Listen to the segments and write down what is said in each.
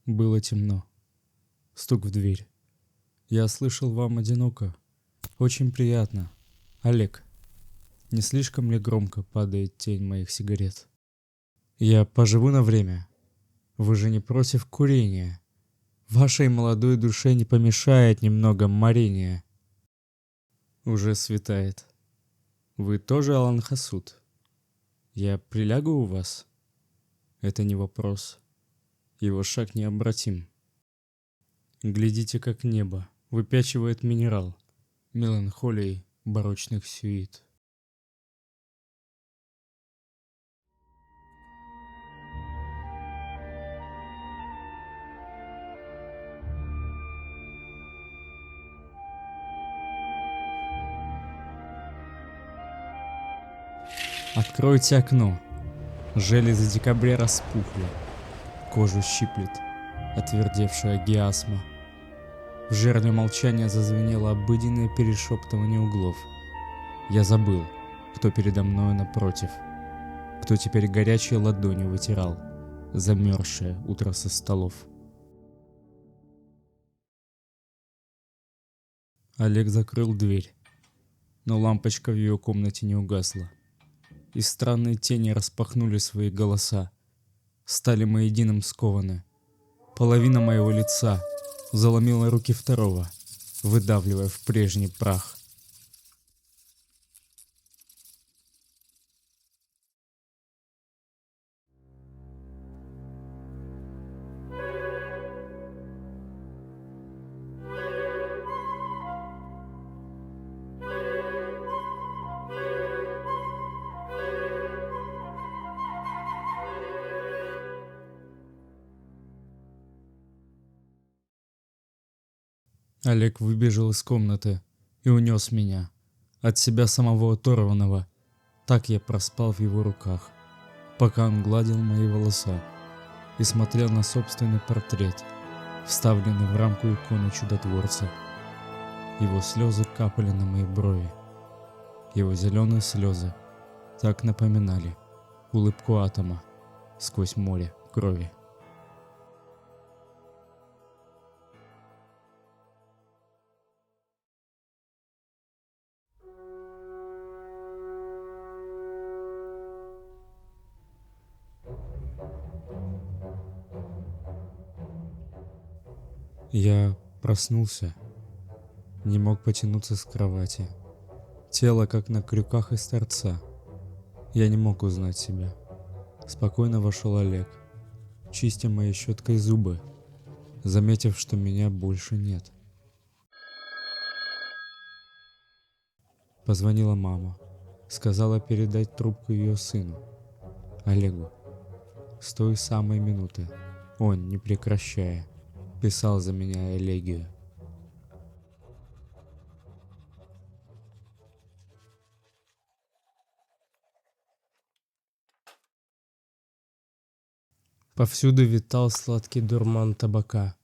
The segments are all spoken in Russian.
Было темно. Стук в дверь. Я слышал, вам одиноко. Очень приятно. Олег, не слишком ли громко падает тень моих сигарет? Я поживу на время. Вы же не против курения? Вашей молодой душе не помешает немного морения. Уже светает. Вы тоже Алан Хасуд? Я прилягу у вас? Это не вопрос. Его шаг необратим. Глядите, как небо выпячивает минерал меланхолией барочных сюит. Откройте окно. Железы декабря распухли. Кожу щиплет отвердевшая гиасма. В жерле молчания зазвенело обыденное перешептывание углов. Я забыл, кто передо мною напротив, кто теперь горячей ладонью вытирал замерзшее утро со столов. Олег закрыл дверь, но лампочка в ее комнате не угасла. И странные тени распахнули свои голоса. Стали мы единым скованы. Половина моего лица заломила руки второго, выдавливая в прежний прах. Олег выбежал из комнаты и унес меня, от себя самого оторванного. Так я проспал в его руках, пока он гладил мои волоса и смотрел на собственный портрет, вставленный в рамку иконы чудотворца. Его слезы капали на мои брови. Его зеленые слезы так напоминали улыбку атома сквозь море крови. Я проснулся, не мог потянуться с кровати. Тело как на крюках из торца. Я не мог узнать себя. Спокойно вошел Олег, чистя моей щеткой зубы, заметив, что меня больше нет. Позвонила мама, сказала передать трубку ее сыну, Олегу. С той самой минуты он, не прекращая, писал за меня элегию. Повсюду витал сладкий дурман табака.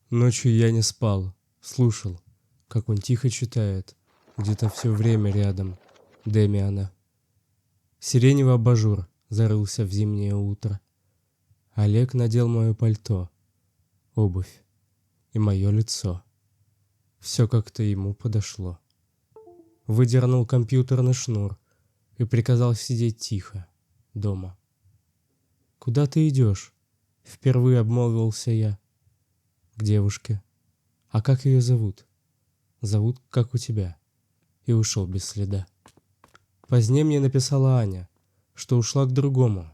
Ночью я не спал, слушал, как он тихо читает, где-то все время рядом, Демиана. Сиреневый абажур зарылся в зимнее утро. Олег надел мое пальто, обувь и мое лицо. Все как-то ему подошло. Выдернул компьютерный шнур и приказал сидеть тихо, дома. «Куда ты идешь?» — впервые обмолвился я. «К девушке. А как ее зовут?» «Зовут, как у тебя». И ушел без следа. Позднее мне написала Аня, что ушла к другому.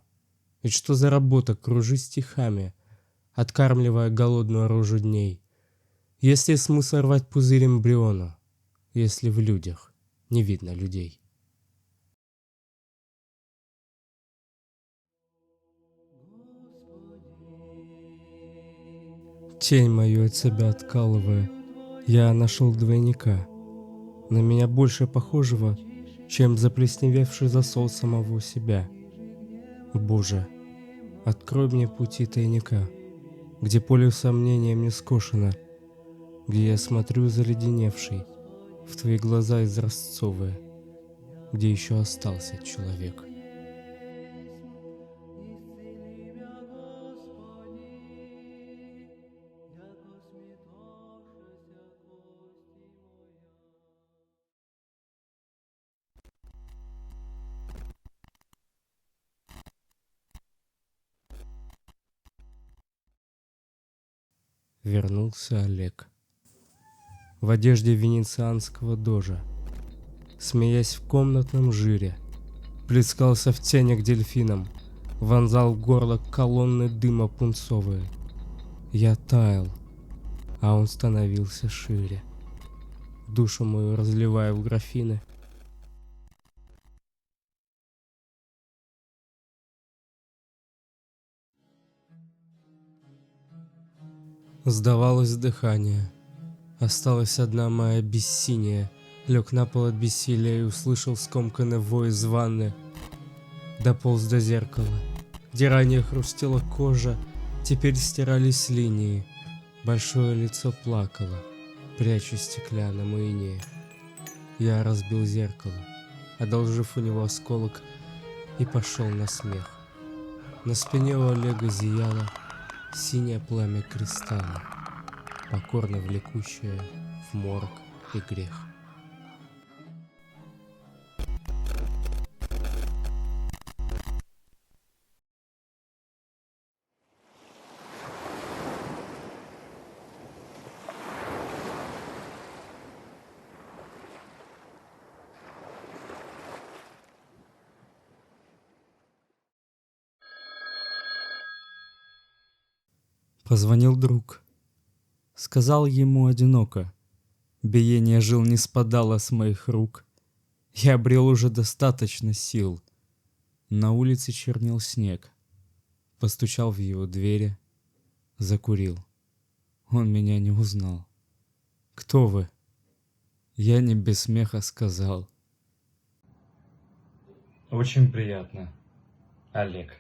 Ведь что за работа кружить стихами, откармливая голодную рожу дней? Есть ли смысл рвать пузырь эмбриону, если в людях не видно людей? Тень мою от себя откалывая, я нашел двойника, на меня больше похожего, чем заплесневевший засол самого себя. Боже, открой мне пути тайника, где поле сомнением не скошено, где я смотрю заледеневший в твои глаза изразцовые, где еще остался человек. Вернулся Олег. В одежде венецианского дожа, смеясь в комнатном жире, плескался в тенях дельфином, вонзал в горло колонны дыма пунцовые. Я таял, а он становился шире, душу мою разливая в графины. Сдавалось дыхание. Осталась одна моя бессиния. Лег на пол от бессилия и услышал скомканный вой из ванны. Дополз до зеркала, где ранее хрустела кожа, теперь стирались линии. Большое лицо плакало, пряча стеклянном инее. Я разбил зеркало, одолжив у него осколок, и пошел на смех. На спине у Олега зияло синее пламя кристалла, покорно влекущее в морок и грех. Позвонил друг. Сказал ему одиноко. Биение жил не спадало с моих рук. Я обрел уже достаточно сил. На улице чернел снег. Постучал в его двери. Закурил. Он меня не узнал. «Кто вы?» Я не без смеха сказал. Очень приятно, Олег.